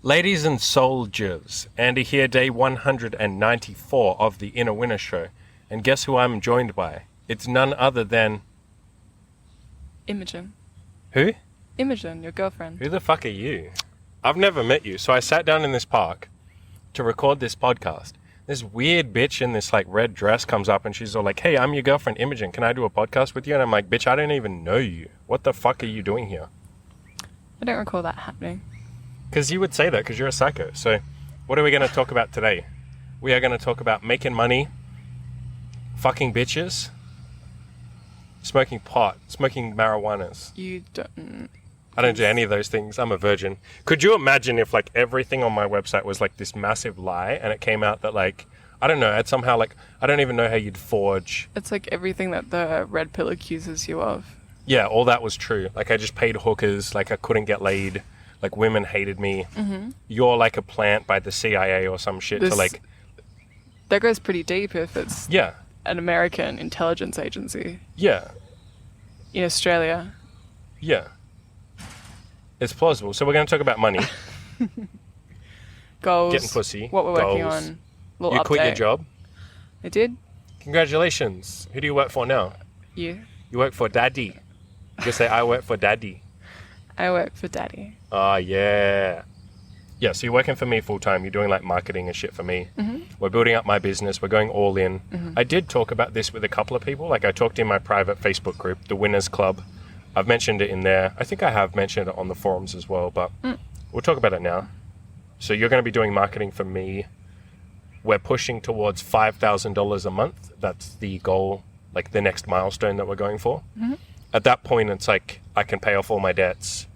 Ladies and soldiers, Andy here, day 194 of the Inner Winner Show. And guess who I'm joined by? It's none other than... Imogen. Who? Imogen, your girlfriend. Who the fuck are you? I've never met you, so I sat down in this park to record this podcast. This weird bitch in this red dress comes up and she's all like, hey, I'm your girlfriend Imogen, can I do a podcast with you? And I'm like, bitch, I don't even know you. What the fuck are you doing here? I don't recall that happening. Because you would say that because you're a psycho. So what are we going to talk about today? We are going to talk about making money, fucking bitches, smoking pot, smoking marijuanas. You don't... I don't do any of those things. I'm a virgin. Could you imagine if everything on my website was this massive lie and it came out that I don't know, it's somehow I don't even know how you'd forge. It's everything that the red pill accuses you of. Yeah, all that was true. I just paid hookers, I couldn't get laid. Women hated me. Mm-hmm. You're a plant by the CIA or some shit. That goes pretty deep if it's yeah, an American intelligence agency. Yeah. In Australia. Yeah. It's plausible. So we're going to talk about money. Goals. Getting pussy. What we're working on. Little you update. quit your job? I did. Congratulations. Who do you work for now? You. You work for Daddy. You can say, I work for Daddy. I work for Daddy. Oh, yeah. Yeah, so you're working for me full-time. You're doing marketing and shit for me. Mm-hmm. We're building up my business. We're going all in. Mm-hmm. I did talk about this with a couple of people. I talked in my private Facebook group, the Winners Club. I've mentioned it in there. I think I have mentioned it on the forums as well, but we'll talk about it now. So you're going to be doing marketing for me. We're pushing towards $5,000 a month. That's the goal, the next milestone that we're going for. Mm-hmm. At that point, it's I can pay off all my debts.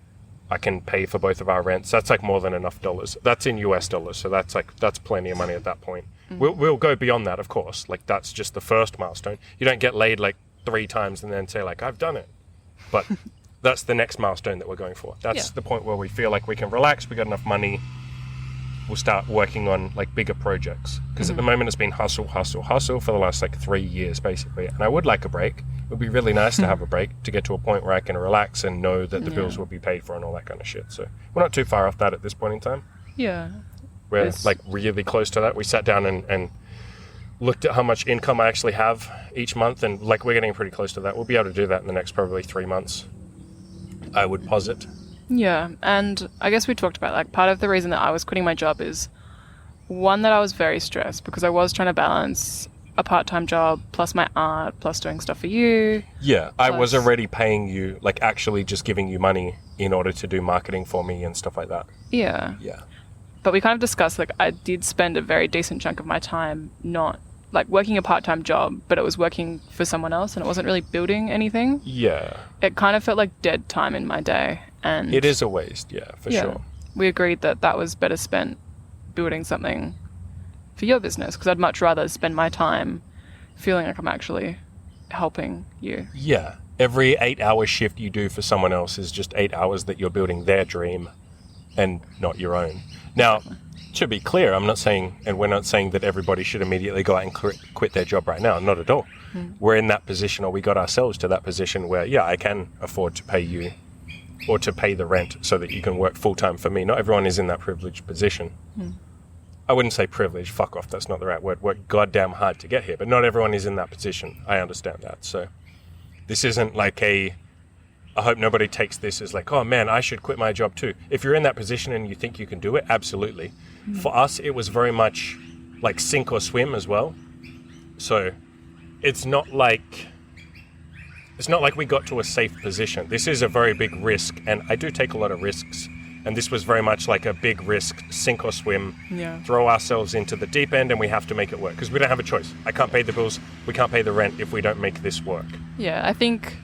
I can pay for both of our rents. That's more than enough dollars. That's in US dollars. So that's plenty of money at that point. Mm-hmm. We'll go beyond that, of course. That's just the first milestone. You don't get laid 3 times and then say I've done it. But that's the next milestone that we're going for. That's the point where we feel we can relax. We got enough money. We'll start working on bigger projects. Because at the moment it's been hustle for the last 3 years basically. And I would like a break. It would be really nice to have a break to get to a point where I can relax and know that the bills will be paid for and all that kind of shit. So we're not too far off that at this point in time. Yeah. We're really close to that. We sat down and looked at how much income I actually have each month, and we're getting pretty close to that. We'll be able to do that in the next probably 3 months, I would posit. Yeah, and I guess we talked about part of the reason that I was quitting my job is one, that I was very stressed because I was trying to balance a part-time job plus my art plus doing stuff for you. Yeah, I was already paying you, actually just giving you money in order to do marketing for me and stuff like that. Yeah. Yeah. But we kind of discussed I did spend a very decent chunk of my time not working a part-time job, but it was working for someone else and it wasn't really building anything. Yeah. It kind of felt like dead time in my day. And it is a waste, yeah, for sure. We agreed that was better spent building something for your business, because I'd much rather spend my time feeling like I'm actually helping you. Yeah. Every 8-hour shift you do for someone else is just 8 hours that you're building their dream and not your own. Now, to be clear, I'm not saying, and we're not saying that everybody should immediately go out and quit their job right now. Not at all. We're in that position, or we got ourselves to that position where, yeah, I can afford to pay you or to pay the rent so that you can work full-time for me. Not everyone is in that privileged position. I wouldn't say privilege. Fuck off. That's not the right word. Work goddamn hard to get here. But not everyone is in that position. I understand that. So this isn't I hope nobody takes this as oh man, I should quit my job too. If you're in that position and you think you can do it, absolutely. For us, it was very much sink or swim as well. So it's not like we got to a safe position. This is a very big risk, and I do take a lot of risks. And this was very much a big risk, sink or swim, throw ourselves into the deep end, and we have to make it work because we don't have a choice. I can't pay the bills. We can't pay the rent if we don't make this work. Yeah, I think,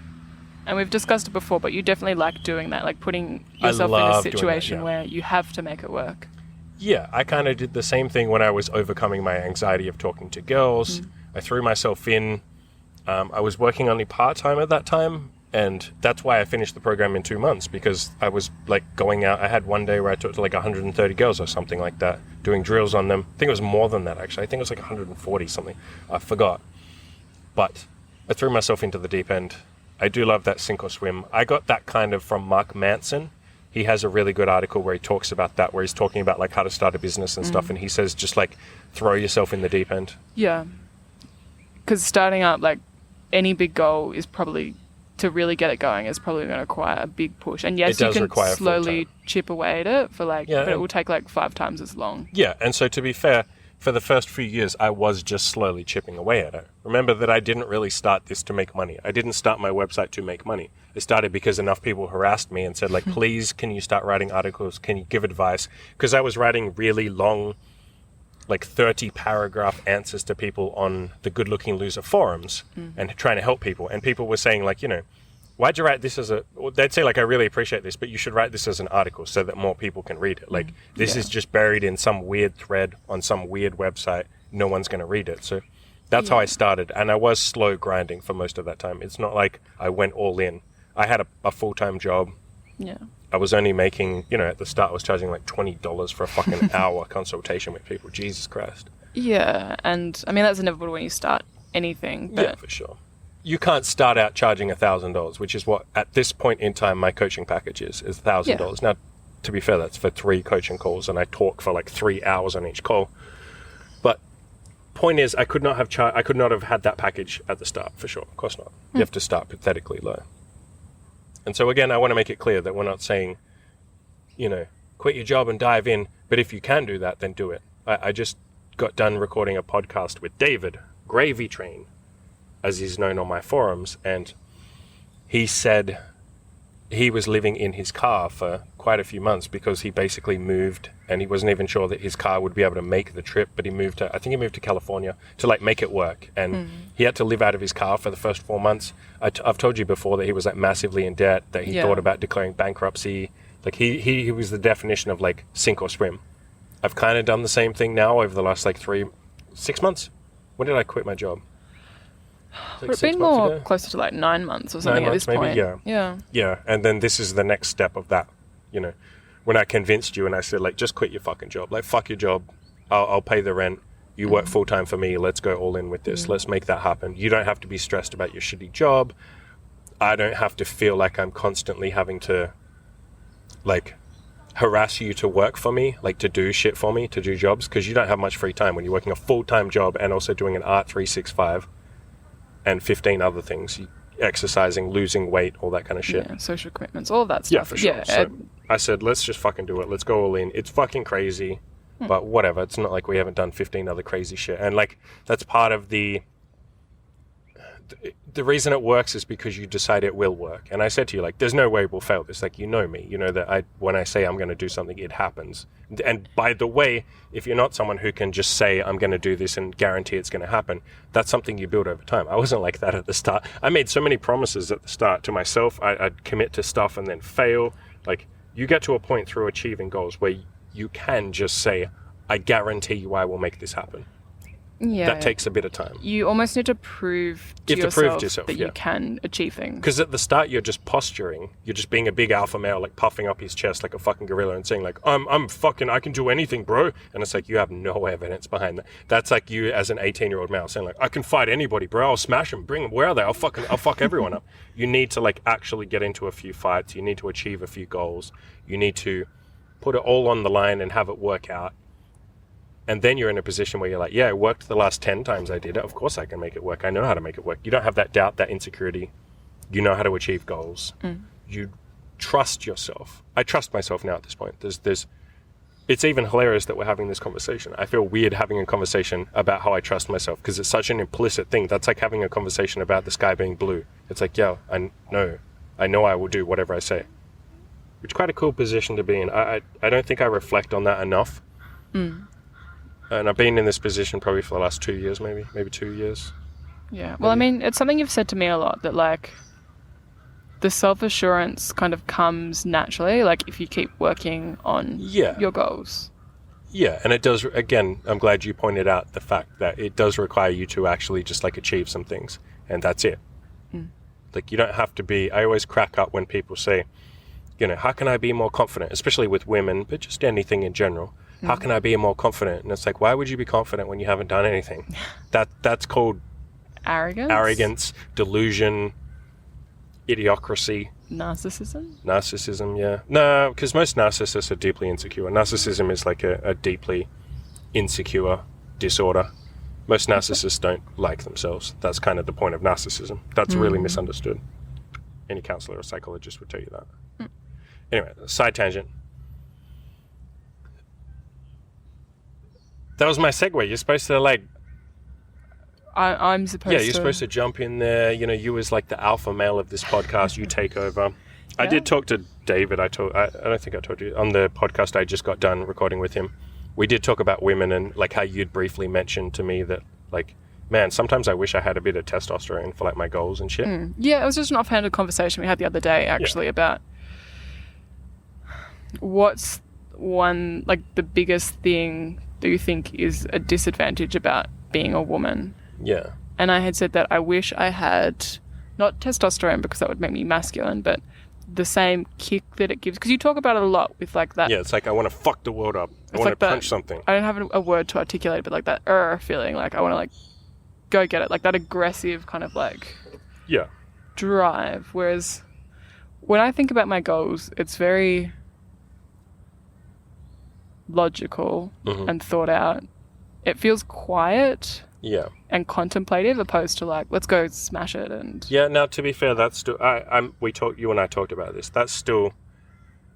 and we've discussed it before, but you definitely like doing that, putting yourself in a situation where you have to make it work. Yeah, I kind of did the same thing when I was overcoming my anxiety of talking to girls. I threw myself in. I was working only part-time at that time, and that's why I finished the program in 2 months, because I was going out. I had one day where I talked to 130 girls or something like that, doing drills on them. I think it was more than that, actually. I think it was 140 something. I forgot. But I threw myself into the deep end. I do love that sink or swim. I got that kind of from Mark Manson. he has a really good article where he talks about that, where he's talking about like how to start a business and stuff. And he says, just like throw yourself in the deep end. Yeah. Because starting up, like any big goal is probably, to really get it going, is probably going to require a big push. And yes, you can slowly chip away at it for like, but it will take like 5 times as long. Yeah. And so to be fair, for the first few years, I was just slowly chipping away at it. Remember that I didn't really start this to make money. I didn't start my website to make money. I started because enough people harassed me and said, like, please, can you start writing articles? Can you give advice? Because I was writing really long, like 30-paragraph answers to people on the Good Looking Loser forums and trying to help people. And people were saying, like, you know, why'd you write this as a... They'd say, like, I really appreciate this, but you should write this as an article so that more people can read it. Like, this is just buried in some weird thread on some weird website. No one's going to read it. So that's how I started. And I was slow grinding for most of that time. It's not like I went all in. I had a full-time job. Yeah. I was only making, you know, at the start I was charging like $20 for a fucking hour consultation with people. Jesus Christ. Yeah. And, I mean, that's inevitable when you start anything. But... Yeah, for sure. You can't start out charging $1,000, which is what, at this point in time, my coaching package is $1,000. Yeah. Now, to be fair, that's for 3 coaching calls, and I talk for like 3 hours on each call. But point is, I could not have had that package at the start, for sure. Of course not. You have to start pathetically low. And so again, I want to make it clear that we're not saying, you know, quit your job and dive in. But if you can do that, then do it. I just got done recording a podcast with David, Gravy Train, as he's known on my forums, and he said he was living in his car for quite a few months because he basically moved and he wasn't even sure that his car would be able to make the trip, but I think he moved to California to like make it work, and he had to live out of his car for the first 4 months. I've told you before that he was like massively in debt, that he thought about declaring bankruptcy. Like he was the definition of like sink or swim. I've kind of done the same thing now over the last like 6 months. When did I quit my job? Like it's been more ago? Closer to like 9 months or something 9 months, at this maybe, point. Yeah. And then this is the next step of that. You know, when I convinced you and I said, like, just quit your fucking job. Like, fuck your job. I'll pay the rent. You work full time for me. Let's go all in with this. Let's make that happen. You don't have to be stressed about your shitty job. I don't have to feel like I'm constantly having to, like, harass you to work for me, like to do shit for me, to do jobs, because you don't have much free time when you're working a full-time job and also doing an Art 365 and 15 other things, exercising, losing weight, all that kind of shit. Yeah, social commitments, all of that stuff. Yeah, for sure. Yeah, so I said, let's just fucking do it. Let's go all in. It's fucking crazy, but whatever. It's not like we haven't done 15 other crazy shit. And like, that's part of the reason it works is because you decide it will work. And I said to you, like, there's no way we'll fail this. Like, you know me. You know that when I say I'm going to do something, it happens. And by the way, if you're not someone who can just say, I'm going to do this and guarantee it's going to happen, that's something you build over time. I wasn't like that at the start. I made so many promises at the start to myself. I'd commit to stuff and then fail. Like, you get to a point through achieving goals where you can just say, I guarantee you I will make this happen. Yeah, that takes a bit of time. You almost need to prove to yourself that you can achieve things. Because at the start, you're just posturing. You're just being a big alpha male, like puffing up his chest like a fucking gorilla and saying like, I'm fucking, I can do anything, bro. And it's like, you have no evidence behind that. That's like you as an 18-year-old male saying like, I can fight anybody, bro. I'll smash them. Bring them. Where are they? I'll fuck everyone up. You need to like actually get into a few fights. You need to achieve a few goals. You need to put it all on the line and have it work out. And then you're in a position where you're like, yeah, it worked the last 10 times I did it. Of course I can make it work. I know how to make it work. You don't have that doubt, that insecurity. You know how to achieve goals. You trust yourself. I trust myself now at this point. It's even hilarious that we're having this conversation. I feel weird having a conversation about how I trust myself because it's such an implicit thing. That's like having a conversation about the sky being blue. It's like, yeah, I know I will do whatever I say. Which is quite a cool position to be in. I don't think I reflect on that enough. And I've been in this position probably for the last 2 years, maybe 2 years. Yeah. Well, I mean, it's something you've said to me a lot, that like the self-assurance kind of comes naturally, like if you keep working on your goals. Yeah. And it does, again, I'm glad you pointed out the fact that it does require you to actually just like achieve some things. And that's it. Like you don't have to be, I always crack up when people say, you know, how can I be more confident, especially with women, but just anything in general. How can I be more confident? And it's like, why would you be confident when you haven't done anything? That's called arrogance, delusion, idiocracy. Narcissism? Narcissism, yeah. No, because most narcissists are deeply insecure. Narcissism is like a deeply insecure disorder. Most narcissists don't like themselves. That's kind of the point of narcissism. That's really misunderstood. Any counselor or psychologist would tell you that. Anyway, side tangent. That was my segue. You're supposed to like... I'm supposed to... Yeah, you're supposed to jump in there. You know, you as like the alpha male of this podcast, you take over. I did talk to David. I don't think I told you. On the podcast I just got done recording with him, we did talk about women and like how you'd briefly mentioned to me that like, man, sometimes I wish I had a bit of testosterone for like my goals and shit. Yeah, it was just an offhanded conversation we had the other day actually about what's one, like the biggest thing do you think is a disadvantage about being a woman? Yeah. And I had said that I wish I had not testosterone because that would make me masculine, but the same kick that it gives. Because you talk about it a lot with like that. Yeah, it's like I want to fuck the world up. I want to punch something. I don't have a word to articulate, but like that feeling, like I want to like go get it, like that aggressive kind of like drive. Whereas when I think about my goals, it's very logical and thought out. It feels quiet and contemplative opposed to like, let's go smash it. And now to be fair, that's still you and I talked about this. That's still,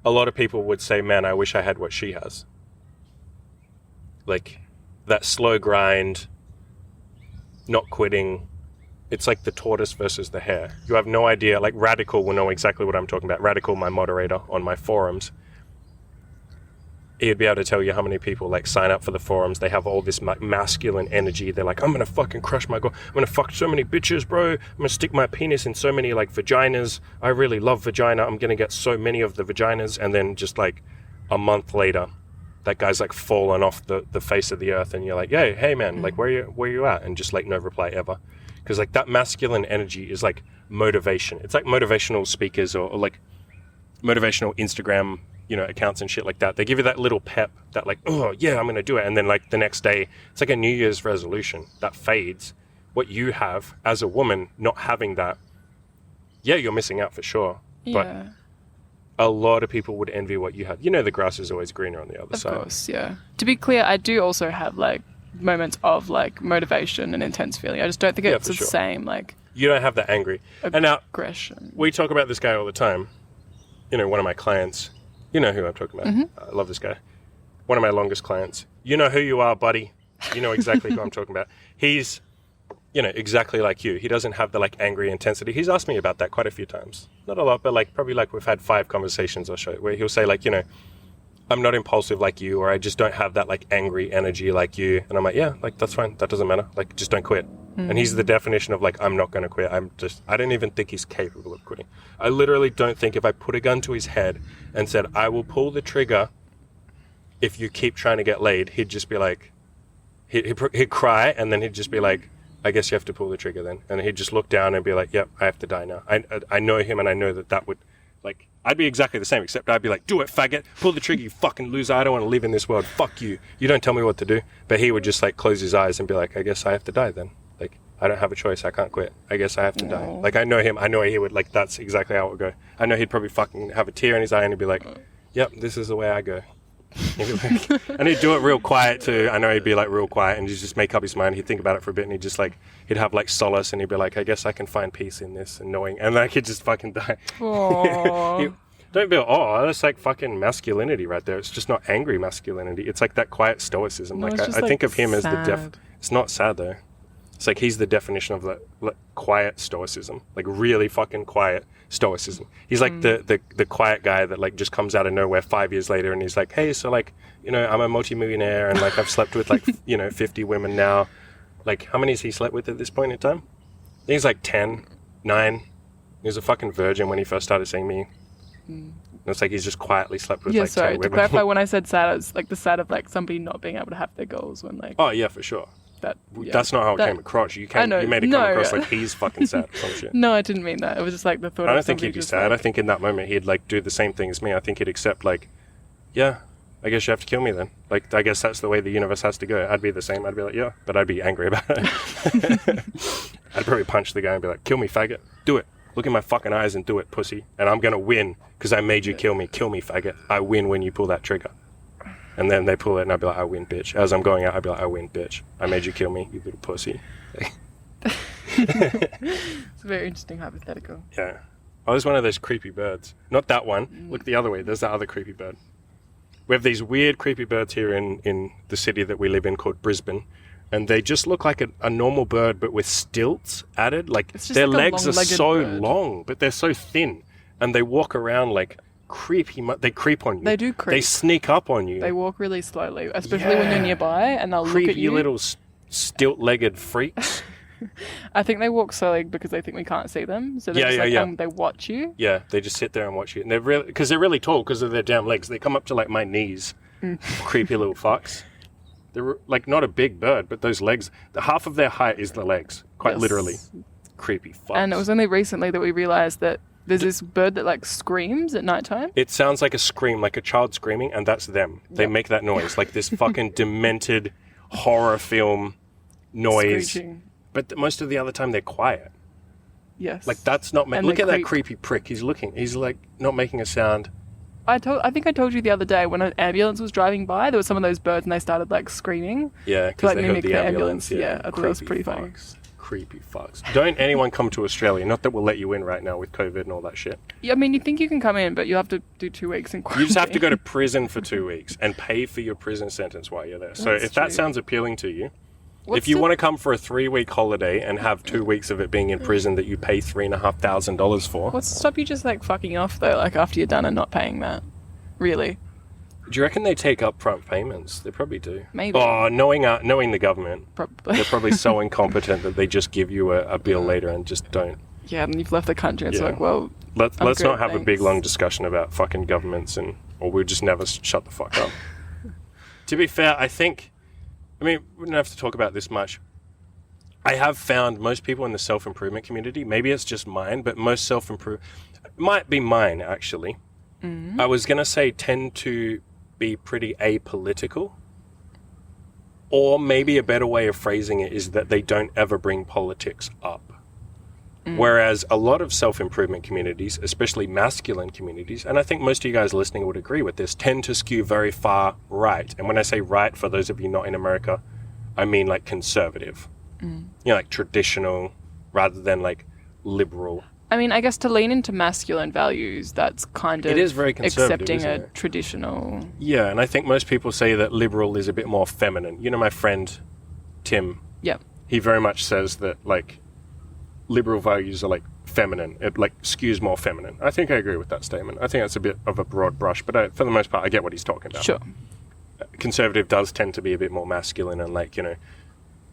a lot of people would say, man, I wish I had what she has. Like that slow grind, not quitting. It's like the tortoise versus the hare. You have no idea. Like Radical will know exactly what I'm talking about. Radical, my moderator on my forums, he'd be able to tell you how many people like sign up for the forums. They have all this masculine energy. They're like, I'm gonna fucking crush my goal. I'm gonna fuck so many bitches, bro. I'm gonna stick my penis in so many like vaginas. I really love vagina. I'm gonna get so many of the vaginas. And then just like a month later, that guy's like fallen off the face of the earth, and you're like, hey man, like where you at? And just like no reply ever. Because like that masculine energy is like motivation. It's like motivational speakers or like motivational Instagram, you know, accounts and shit like that. They give you that little pep, that like, oh yeah, I'm gonna do it. And then like the next day, it's like a New Year's resolution that fades. What you have as a woman, not having that, you're missing out for sure. yeah, But a lot of people would envy what you have. You know, the grass is always greener on the other side. of course, yeah. To be clear, I do also have like moments of like motivation and intense feeling. I just don't think it's the same like You don't have that angry. And now aggression. we talk about this guy all the time. You know, one of my clients. You know who I'm talking about. I love this guy. One of my longest clients. You know who you are, buddy. You know exactly who I'm talking about. He's, you know, exactly like you. He doesn't have the like angry intensity. He's asked me about that quite a few times. Not a lot, but like probably like we've had 5 conversations or so where he'll say like, you know, I'm not impulsive like you, or I just don't have that like angry energy like you. And I'm like, yeah, like that's fine. That doesn't matter. Like just don't quit. And he's the definition of like, I'm not going to quit. I don't even think he's capable of quitting. I literally don't think if I put a gun to his head and said, I will pull the trigger if you keep trying to get laid, he'd just be like, he'd cry, and then he'd just be like, I guess you have to pull the trigger then. And he'd just look down and be like, yep, I have to die now. I know him, and I know that would, like, I'd be exactly the same, except I'd be like, do it, faggot. Pull the trigger, you fucking loser. I don't want to live in this world. Fuck you. You don't tell me what to do. But he would just, like, close his eyes and be like, I guess I have to die then. Like, I don't have a choice. I can't quit. I guess I have to die. Like, I know him. I know he would, like, that's exactly how it would go. I know he'd probably fucking have a tear in his eye and he'd be like, yep, this is the way I go. He'd be like, and he'd do it real quiet too. I know he'd be like real quiet and he'd just make up his mind. He'd think about it for a bit and he'd have like solace and he'd be like, I guess I can find peace in this and knowing, and like he'd just fucking die. Don't be that's like fucking masculinity right there. It's just not angry masculinity. It's like that quiet stoicism. No, like I like think of him as sad. It's not sad though. It's like he's the definition of like quiet stoicism, like really fucking quiet stoicism. He's like the quiet guy that like just comes out of nowhere 5 years later and he's like, hey, so like, you know, I'm a multimillionaire and like I've slept with like, you know, 50 women now. Like, how many has he slept with at this point in time? I think he's like 10, 9. He was a fucking virgin when he first started seeing me. And it's like he's just quietly slept with 10 women. To clarify, when I said sad, it's like the sad of like somebody not being able to have their goals when like... Oh, yeah, for sure. That's not how it came across. You made it come across like he's fucking sad or some shit. No, I didn't mean that. It was just like the thought. I don't think he'd be sad. I think in that moment he'd like do the same thing as me. I think he'd accept like, yeah, I guess you have to kill me then. Like, I guess that's the way the universe has to go. I'd be the same. I'd be like, yeah, but I'd be angry about it. I'd probably punch the guy and be like, kill me, faggot. Do it. Look in my fucking eyes and do it, pussy. And I'm going to win because I made you kill me. Kill me, faggot. I win when you pull that trigger. And then they pull it and I'd be like, I win, bitch. As I'm going out, I'd be like, I win, bitch. I made you kill me, you little pussy. It's a very interesting hypothetical. Yeah. Oh, there's one of those creepy birds. Not that one. Look the other way. There's that other creepy bird. We have these weird creepy birds here in the city that we live in called Brisbane. And they just look like a normal bird, but with stilts added. Like, their like legs are so long, but they're so thin. And they walk around like creepy. They creep on you. They do creep. They sneak up on you. They walk really slowly, especially when you're nearby, and they'll look at you. Creepy little stilt-legged freaks. I think they walk slowly because they think we can't see them. So they watch you. Yeah, they just sit there and watch you. And they're really tall because of their damn legs. They come up to like my knees. Creepy little fucks. They're like not a big bird, but those legs, half of their height is the legs, quite literally. Creepy fucks. And it was only recently that we realized that there's this bird that like screams at nighttime. It sounds like a scream, like a child screaming, and that's them. They make that noise, like this fucking demented horror film noise. Screeching. But most of the other time they're quiet. Yes. Like that's not... Look at that creepy prick. He's looking. He's like not making a sound. I think I told you the other day when an ambulance was driving by, there were some of those birds and they started like screaming. Yeah, because like, they mimic heard the ambulance. Yeah, I thought that was pretty funny. Creepy fucks. Don't anyone come to Australia. Not that we'll let you in right now with COVID and all that shit. Yeah, I mean, you think you can come in, but you have to do 2 weeks in quarantine. You just have to go to prison for 2 weeks and pay for your prison sentence while you're there. So if that sounds appealing to you, if you want to come for a 3-week holiday and have 2 weeks of it being in prison that you pay $3,500 for. What's to stop you just like fucking off though, like after you're done and not paying that? Really? Do you reckon they take upfront payments? They probably do. Maybe. Oh, knowing the government, probably. They're probably so incompetent that they just give you a bill later and just don't. Yeah, and you've left the country. It's like, well, let's not have a big long discussion about fucking governments or we'll just never shut the fuck up. To be fair, we don't have to talk about this much. I have found most people in the self-improvement community, maybe it's just mine, but most might be mine actually. Mm-hmm. I was going to say tend to be pretty apolitical, or maybe a better way of phrasing it is that they don't ever bring politics up. Whereas a lot of self-improvement communities, especially masculine communities, and I think most of you guys listening would agree with this, tend to skew very far right. And when I say right, for those of you not in America, I mean like conservative. Like traditional rather than like liberal. I mean, I guess to lean into masculine values, that's kind of it is very conservative, accepting a traditional... Yeah, and I think most people say that liberal is a bit more feminine. You know my friend Tim? Yeah. He very much says that like liberal values are like feminine. It like skews more feminine. I think I agree with that statement. I think that's a bit of a broad brush, but for the most part I get what he's talking about. Sure. Conservative does tend to be a bit more masculine and like,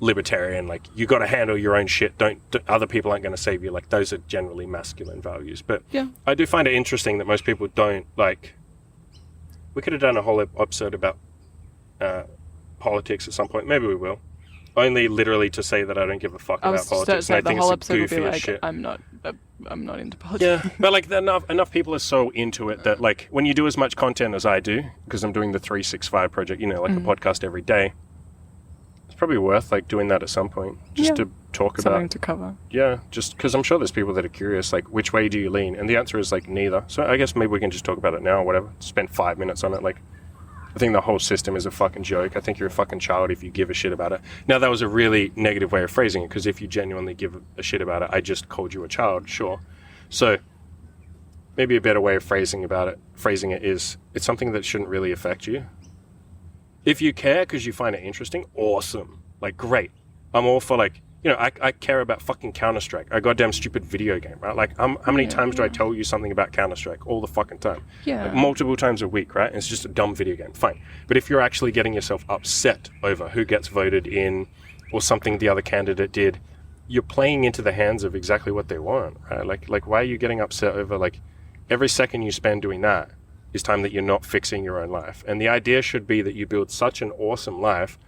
libertarian, like you got to handle your own shit, don't other people aren't going to save you, like those are generally masculine values. But yeah, I do find it interesting that most people don't like. We could have done a whole episode about politics at some point, maybe we will, only literally to say that I don't give a fuck about politics, and I think it's goofy as shit. I'm not into politics. Yeah, but like enough people are so into it that like when you do as much content as I do, because I'm doing the 365 project, like a podcast every day, probably worth like doing that at some point just to talk about something to cover. Yeah, just because I'm sure there's people that are curious, like which way do you lean? And the answer is like neither. So I guess maybe we can just talk about it now or whatever. Spend 5 minutes on it. Like I think the whole system is a fucking joke. I think you're a fucking child if you give a shit about it. Now that was a really negative way of phrasing it, because if you genuinely give a shit about it, I just called you a child, sure. So maybe a better way of phrasing it is it's something that shouldn't really affect you. If you care because you find it interesting, awesome. Like, great. I'm all for, like, I care about fucking Counter-Strike, a goddamn stupid video game, right? Like, how many times do I tell you something about Counter-Strike? All the fucking time. Yeah. Like, multiple times a week, right? And it's just a dumb video game. Fine. But if you're actually getting yourself upset over who gets voted in or something the other candidate did, you're playing into the hands of exactly what they want, right? Like why are you getting upset over, like, every second you spend doing that is time that you're not fixing your own life. And the idea should be that you build such an awesome life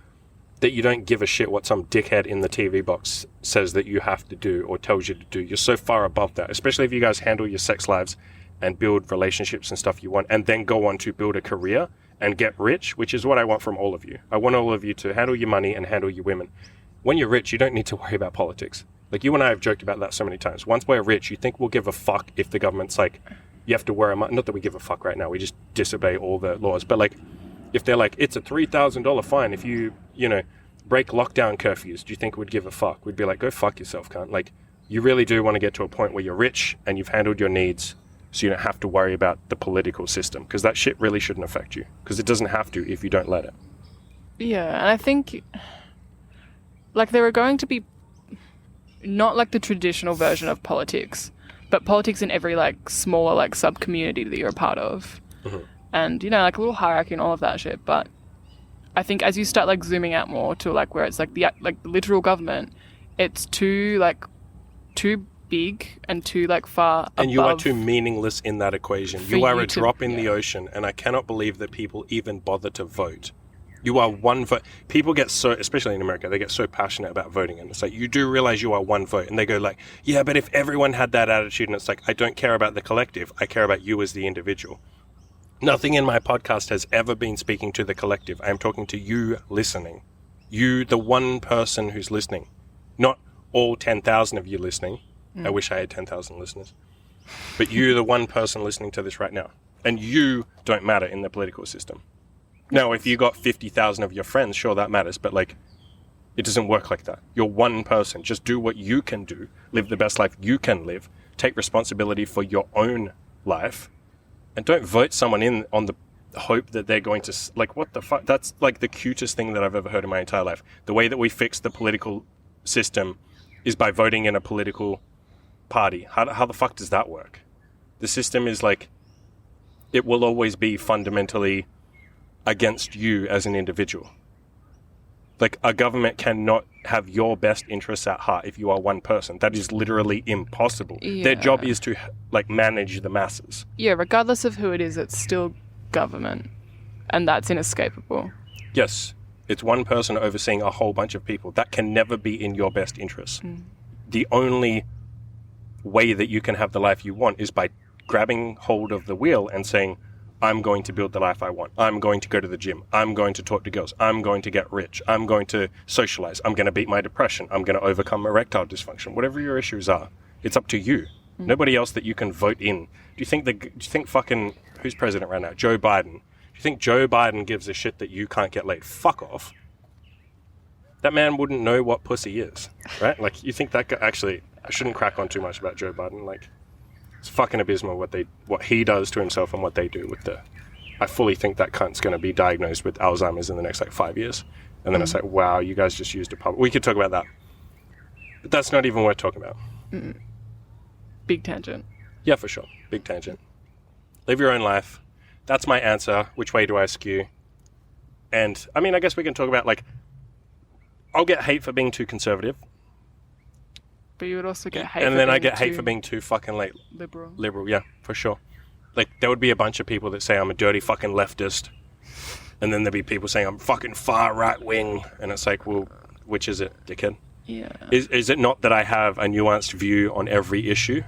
that you don't give a shit what some dickhead in the TV box says that you have to do or tells you to do. You're so far above that, especially if you guys handle your sex lives and build relationships and stuff you want, and then go on to build a career and get rich, which is what I want from all of you. I want all of you to handle your money and handle your women. When you're rich, you don't need to worry about politics. Like, you and I have joked about that so many times. Once we're rich, you think we'll give a fuck if the government's like, you have to wear a mask. Not that we give a fuck right now. We just disobey all the laws. But, like, if they're like, it's a $3,000 fine if you break lockdown curfews, do you think we'd give a fuck? We'd be like, go fuck yourself, cunt. Like, you really do want to get to a point where you're rich and you've handled your needs so you don't have to worry about the political system. Because that shit really shouldn't affect you. Because it doesn't have to if you don't let it. Yeah, and I think, like, there are going to be not like the traditional version of politics, but politics in every like smaller like sub community that you're a part of, and like a little hierarchy and all of that shit. But I think as you start like zooming out more to like where it's like the literal government, it's too big and too like far and above you are too meaningless in that equation. You are a drop in the ocean, and I cannot believe that people even bother to vote. You are one vote. People get so, especially in America, they get so passionate about voting. And it's like, you do realize you are one vote. And they go like, yeah, but if everyone had that attitude, and it's like, I don't care about the collective. I care about you as the individual. Nothing in my podcast has ever been speaking to the collective. I am talking to you listening. You, the one person who's listening. Not all 10,000 of you listening. I wish I had 10,000 listeners. But you, the one person listening to this right now. And you don't matter in the political system. Now, if you got 50,000 of your friends, sure, that matters. But, like, it doesn't work like that. You're one person. Just do what you can do. Live the best life you can live. Take responsibility for your own life. And don't vote someone in on the hope that they're going to... Like, what the fuck? That's, like, the cutest thing that I've ever heard in my entire life. The way that we fix the political system is by voting in a political party. How the fuck does that work? The system is, like... It will always be fundamentally... against you as an individual. Like, a government cannot have your best interests at heart if you are one person. That is literally impossible. Yeah. Their job is to, like, manage the masses. Yeah, regardless of who it is, it's still government. And that's inescapable. Yes. It's one person overseeing a whole bunch of people. That can never be in your best interests. The only way that you can have the life you want is by grabbing hold of the wheel and saying, I'm going to build the life I want. I'm going to go to the gym. I'm going to talk to girls. I'm going to get rich. I'm going to socialize. I'm going to beat my depression. I'm going to overcome erectile dysfunction. Whatever your issues are, it's up to you. Nobody else that you can vote in. Do you think fucking, who's president right now? Joe Biden. Do you think Joe Biden gives a shit that you can't get laid? Fuck off. That man wouldn't know what pussy is, right? Like, you think that guy, actually, I shouldn't crack on too much about Joe Biden. Like, it's fucking abysmal what he does to himself and what they do with I fully think that cunt's going to be diagnosed with Alzheimer's in the next, like, 5 years. And then it's like, wow, you guys just used a public... We could talk about that. But that's not even worth talking about. Big tangent. Yeah, for sure. Big tangent. Live your own life. That's my answer. Which way do I skew? And, I mean, I guess we can talk about, like... I'll get hate for being too conservative. But you would also get hate and for then being I get hate for being too fucking, like... Liberal, yeah, for sure. Like, there would be a bunch of people that say I'm a dirty fucking leftist. And then there'd be people saying I'm fucking far right wing. And it's like, well, which is it, dickhead? Yeah. Is it not that I have a nuanced view on every issue?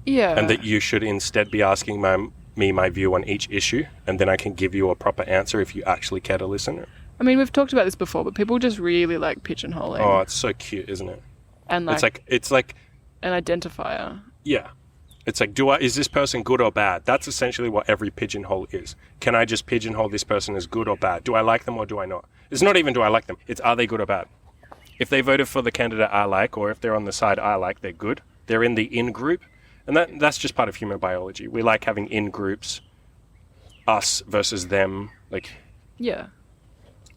Yeah. And that you should instead be asking my view on each issue? And then I can give you a proper answer if you actually care to listen? I mean, we've talked about this before, but people just really like pigeonholing. Oh, it's so cute, isn't it? And like... It's like... an identifier. Yeah. It's like, is this person good or bad? That's essentially what every pigeonhole is. Can I just pigeonhole this person as good or bad? Do I like them or do I not? It's not even do I like them. It's are they good or bad? If they voted for the candidate I like, or if they're on the side I like, they're good. They're in the in group. And that's just part of human biology. We like having in groups, us versus them. Like, yeah.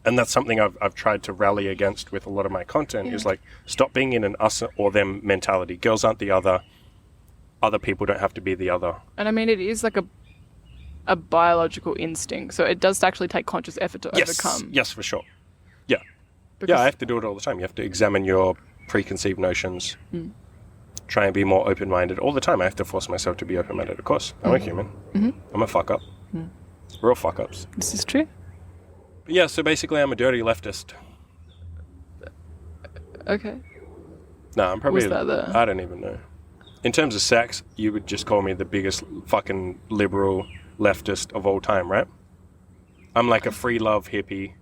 And that's something I've tried to rally against with a lot of my content, is like, stop being in an us or them mentality. Girls aren't the other. Other people don't have to be the other. And I mean, it is like a biological instinct, so it does actually take conscious effort to overcome. Yes, for sure. Yeah. I have to do it all the time. You have to examine your preconceived notions. Try and be more open-minded. All the time I have to force myself to be open-minded, of course. I'm a human. I'm a fuck-up. We're all fuck-ups. This is true. But yeah, so basically I'm a dirty leftist. Okay. No, I'm probably... Was that there? I don't even know. In terms of sex, you would just call me the biggest fucking liberal leftist of all time, right? I'm like a free love hippie.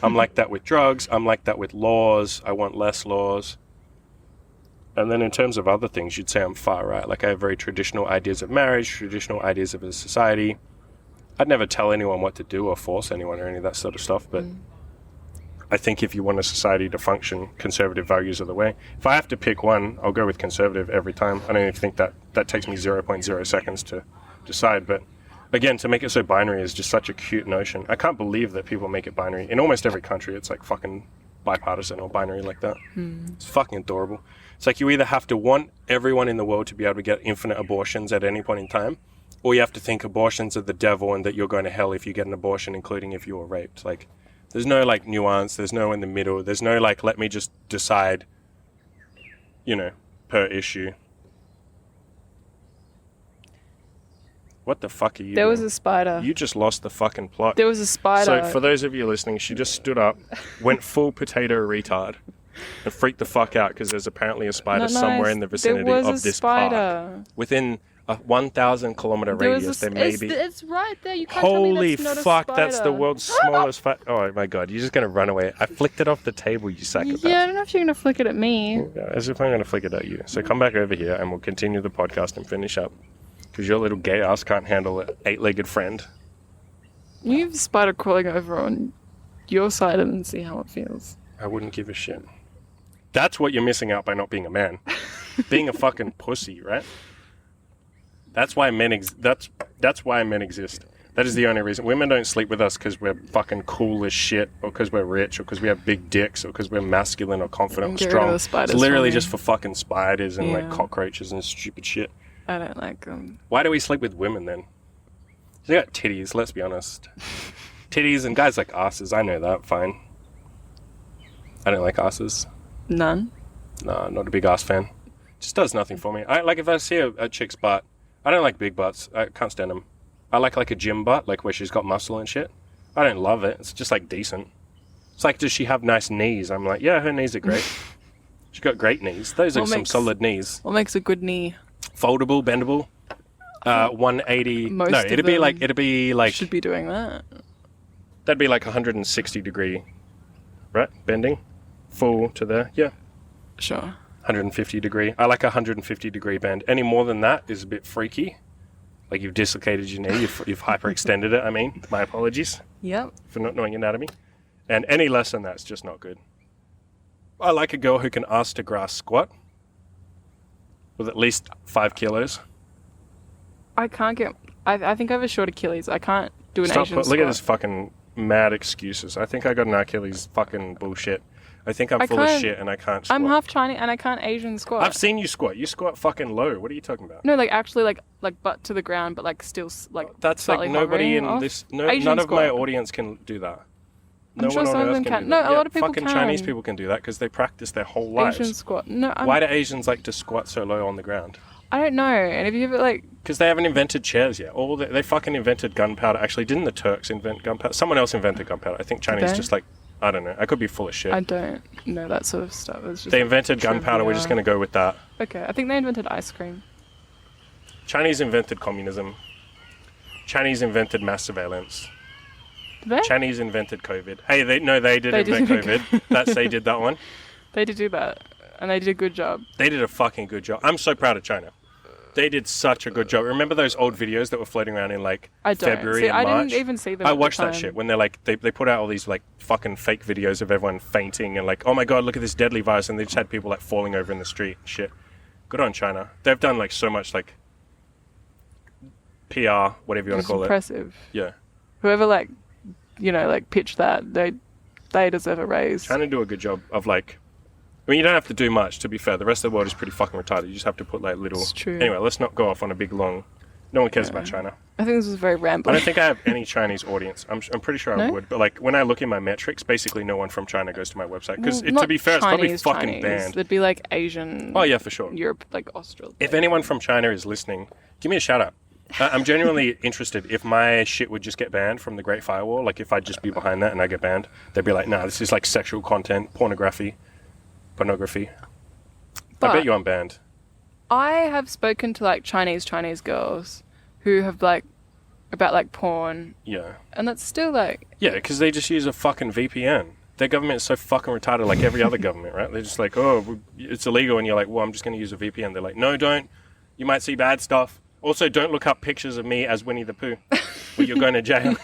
I'm like that with drugs. I'm like that with laws. I want less laws. And then in terms of other things, you'd say I'm far right. Like I have very traditional ideas of marriage, traditional ideas of a society. I'd never tell anyone what to do or force anyone or any of that sort of stuff. But I think if you want a society to function, conservative values are the way. If I have to pick one, I'll go with conservative every time. I don't even think that takes me 0.0 seconds to decide. But again, to make it so binary is just such a cute notion. I can't believe that people make it binary. In almost every country, it's like fucking bipartisan or binary like that. It's fucking adorable. It's like you either have to want everyone in the world to be able to get infinite abortions at any point in time, or you have to think abortions are the devil and that you're going to hell if you get an abortion, including if you were raped. Like, there's no, like, nuance. There's no in the middle. There's no, like, let me just decide, you know, per issue. What the fuck are you There doing? was a spider. You just lost the fucking plot. There was a spider. So, for those of you listening, she just stood up, went full potato retard, and freaked the fuck out because there's apparently a spider somewhere in the vicinity of this park. Within a 1,000 kilometer radius, there may be. It's right there. You can't tell me Holy that's not a fuck, spider. that's the world's smallest Oh my god, you're just gonna run away. I flicked it off the table, you psychopath. Yeah, I don't know if you're gonna flick it at me. Yeah, as if I'm gonna flick it at you. So come back over here and we'll continue the podcast and finish up. Because your little gay ass can't handle an 8-legged friend. You have a spider crawling over on your side and see how it feels. I wouldn't give a shit. That's what you're missing out by not being a man. Being a fucking pussy, right? That's why men that's why men exist. That is the only reason. Women don't sleep with us because we're fucking cool as shit, or because we're rich, or because we have big dicks, or because we're masculine or confident or strong. It's literally just for fucking spiders and like cockroaches and stupid shit. I don't like them. Why do we sleep with women then? They got titties, let's be honest. Titties and guys like asses, I know that, fine. I don't like asses. None? Nah, not a big ass fan. Just does nothing for me. Like if I see a chick's butt, I don't like big butts. I can't stand them. I like a gym butt, like where she's got muscle and shit. I don't love it. It's just like decent. It's like, does she have nice knees? I'm like, yeah, her knees are great. She's got great knees. Those are some solid knees. What makes a good knee? Foldable, bendable. 180. It'd be like should be doing that. That'd be like 160 degree, right? Bending, full to there. Yeah. Sure. 150 degree. I like a 150 degree bend. Any more than that is a bit freaky. Like you've dislocated your knee. You've hyperextended it. I mean, my apologies. Yep. For not knowing anatomy. And any less than that's just not good. I like a girl who can ass to grass squat with at least 5 kilos. I can't get... I think I have a short Achilles. I can't do an Asian squat. Look at this fucking mad excuses. I think I got an Achilles fucking bullshit. I think I'm full of shit and I can't squat. I'm half Chinese and I can't Asian squat. I've seen you squat. You squat fucking low. What are you talking about? No, like actually like butt to the ground, but like still like that's like nobody in this... none of my audience can do that. I'm sure some of them can. No, a lot of people fucking can. Chinese people can do that because they practice their whole lives. Asian squat. No, why do Asians like to squat so low on the ground? I don't know. And if you have it like... Because they haven't invented chairs yet. They fucking invented gunpowder. Actually, didn't the Turks invent gunpowder? Someone else invented gunpowder. I think Chinese just like... I don't know. I could be full of shit. I don't know that sort of stuff. It's just they invented gunpowder. We're just going to go with that. Okay. I think they invented ice cream. Chinese invented communism. Chinese invented mass surveillance. Did they? Chinese invented COVID. Hey, they did invent COVID. They did that one. They did do that. And they did a good job. They did a fucking good job. I'm so proud of China. They did such a good job. Remember those old videos that were floating around in like February and March? I didn't even see them. I watched that shit when they're like they put out all these like fucking fake videos of everyone fainting and like, oh my god, look at this deadly virus, and they just had people like falling over in the street and shit. Good on China. They've done like so much like PR, whatever you want to call impressive. it. Yeah. Whoever like pitched that, they deserve a raise. China do a good job of like. I mean, you don't have to do much, to be fair. The rest of the world is pretty fucking retarded. You just have to put, like, little... It's true. Anyway, let's not go off on a big, long... No one cares about China. I think this was very rambling. I don't think I have any Chinese audience. I'm pretty sure I would. But, like, when I look in my metrics, basically no one from China goes to my website. Because, to be fair, it's probably fucking banned. There'd be, like, Asian... Oh, yeah, for sure. Europe, like, Australia. If anyone from China is listening, give me a shout-out. I'm genuinely interested. If my shit would just get banned from the Great Firewall, like, if I'd just be behind that and I get banned, they'd be like, nah, this is, like, sexual content, pornography. But I bet you I'm banned. I have spoken to like Chinese girls who have like about like porn. Yeah. And that's still like... Yeah, because they just use a fucking VPN. Their government is so fucking retarded, like every other government, right? They're just like, oh, it's illegal, and you're like, well, I'm just going to use a VPN. They're like, no, don't. You might see bad stuff. Also, don't look up pictures of me as Winnie the Pooh, or you're going to jail.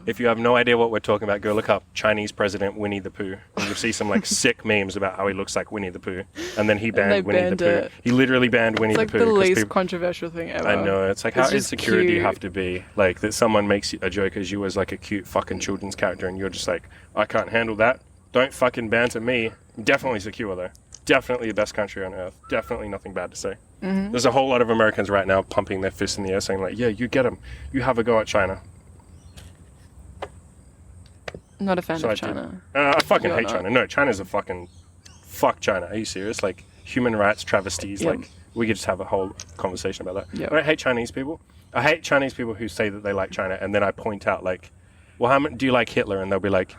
If you have no idea what we're talking about, go look up Chinese President Winnie the Pooh, and you'll see some like sick memes about how he looks like Winnie the Pooh. And then he banned Winnie the Pooh. He literally banned Winnie the Pooh. It's like the least controversial thing ever. I know. It's like, how insecure do you have to be? Like, that someone makes a joke as you as like a cute fucking children's character, and you're just like, I can't handle that. Don't fucking banter me. I'm definitely secure though. Definitely the best country on earth. Definitely nothing bad to say. Mm-hmm. There's a whole lot of Americans right now pumping their fists in the air saying like, yeah, you get them. You have a go at China. Not a fan of China. I fucking hate China. No, China's a fucking... Fuck China. Are you serious? Like, human rights travesties. Yep. Like, we could just have a whole conversation about that. Yep. I hate Chinese people. I hate Chinese people who say that they like China, and then I point out, like, well, how many, do you like Hitler? And they'll be like,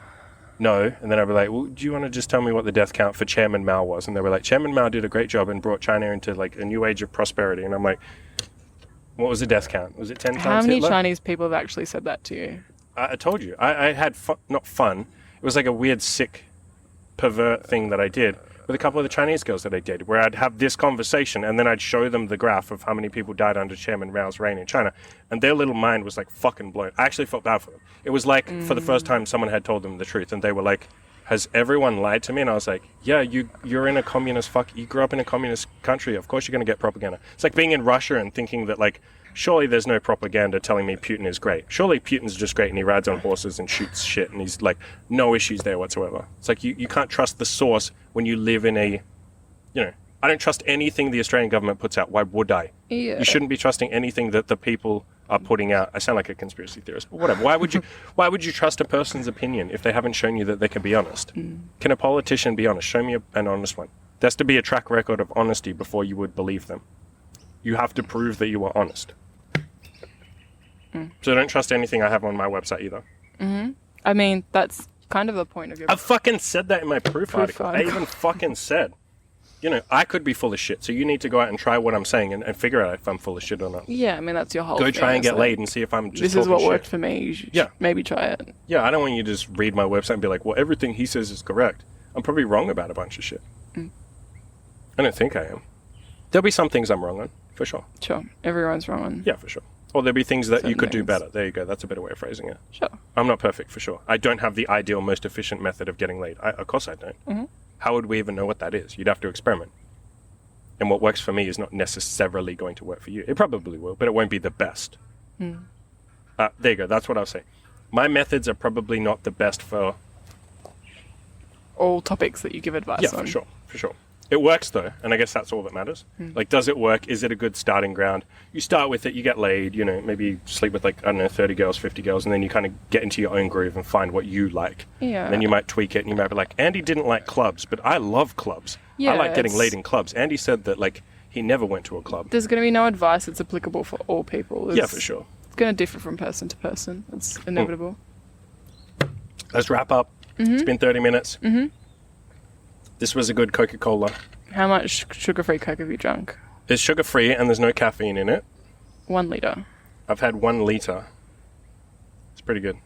no. And then I'll be like, well, do you want to just tell me what the death count for Chairman Mao was? And they were like, Chairman Mao did a great job and brought China into, like, a new age of prosperity. And I'm like, what was the death count? Was it 10 times How many Hitler? Chinese people have actually said that to you? I told you. I had not fun. It was like a weird, sick, pervert thing that I did with a couple of the Chinese girls that I dated, where I'd have this conversation and then I'd show them the graph of how many people died under Chairman Mao's reign in China, and their little mind was like fucking blown. I actually felt bad for them. It was like for the first time someone had told them the truth, and they were like, has everyone lied to me? And I was like, yeah, you're in a communist you grew up in a communist country. Of course you're going to get propaganda. It's like being in Russia and thinking that, like, surely there's no propaganda telling me Putin is great. Surely Putin's just great and he rides on horses and shoots shit and he's like, no issues there whatsoever. It's like you can't trust the source when you live in a, I don't trust anything the Australian government puts out. Why would I? Yeah. You shouldn't be trusting anything that the people are putting out. I sound like a conspiracy theorist, but whatever. Why would you trust a person's opinion if they haven't shown you that they can be honest? Can a politician be honest? Show me an honest one. There has to be a track record of honesty before you would believe them. You have to prove that you are honest. So don't trust anything I have on my website either. Mm-hmm. I mean, that's kind of the point of your... I fucking said that in my proof article. I even fucking said, I could be full of shit, so you need to go out and try what I'm saying and figure out if I'm full of shit or not. Yeah, I mean, that's your whole Go thing. try and get laid and see if I'm just this is what shit. worked for me. You should maybe try it. Yeah, I don't want you to just read my website and be like, well, everything he says is correct. I'm probably wrong about a bunch of shit. I don't think I am. There'll be some things I'm wrong on, for sure. Sure. Everyone's wrong on... Yeah, for sure. Or there'll be things that you could do better. There you go. That's a better way of phrasing it. Sure. I'm not perfect, for sure. I don't have the ideal, most efficient method of getting laid. Of course I don't. Mm-hmm. How would we even know what that is? You'd have to experiment. And what works for me is not necessarily going to work for you. It probably will, but it won't be the best. There you go. That's what I'll say. My methods are probably not the best for... all topics that you give advice on. Yeah, for sure. For sure. It works, though, and I guess that's all that matters. Like, does it work? Is it a good starting ground? You start with it, you get laid, maybe you sleep with, 30 girls, 50 girls, and then you kind of get into your own groove and find what you like. Yeah. And then you might tweak it, and you might be like, Andy didn't like clubs, but I love clubs. Yeah, I like getting laid in clubs. Andy said that, he never went to a club. There's going to be no advice that's applicable for all people. Yeah, for sure. It's going to differ from person to person. It's inevitable. Let's wrap up. It's been 30 minutes. This was a good Coca-Cola. How much sugar-free Coke have you drunk? It's sugar-free and there's no caffeine in it. 1 litre. I've had 1 litre. It's pretty good.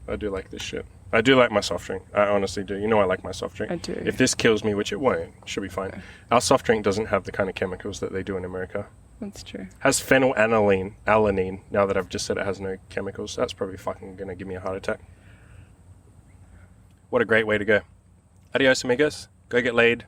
I do like this shit. I do like my soft drink. I honestly do. I like my soft drink. I do. If this kills me, which it won't, it should be fine. Okay. Our soft drink doesn't have the kind of chemicals that they do in America. That's true. Has phenylalanine. Now that I've just said it has no chemicals, that's probably fucking going to give me a heart attack. What a great way to go. Adios, amigos. Go get laid.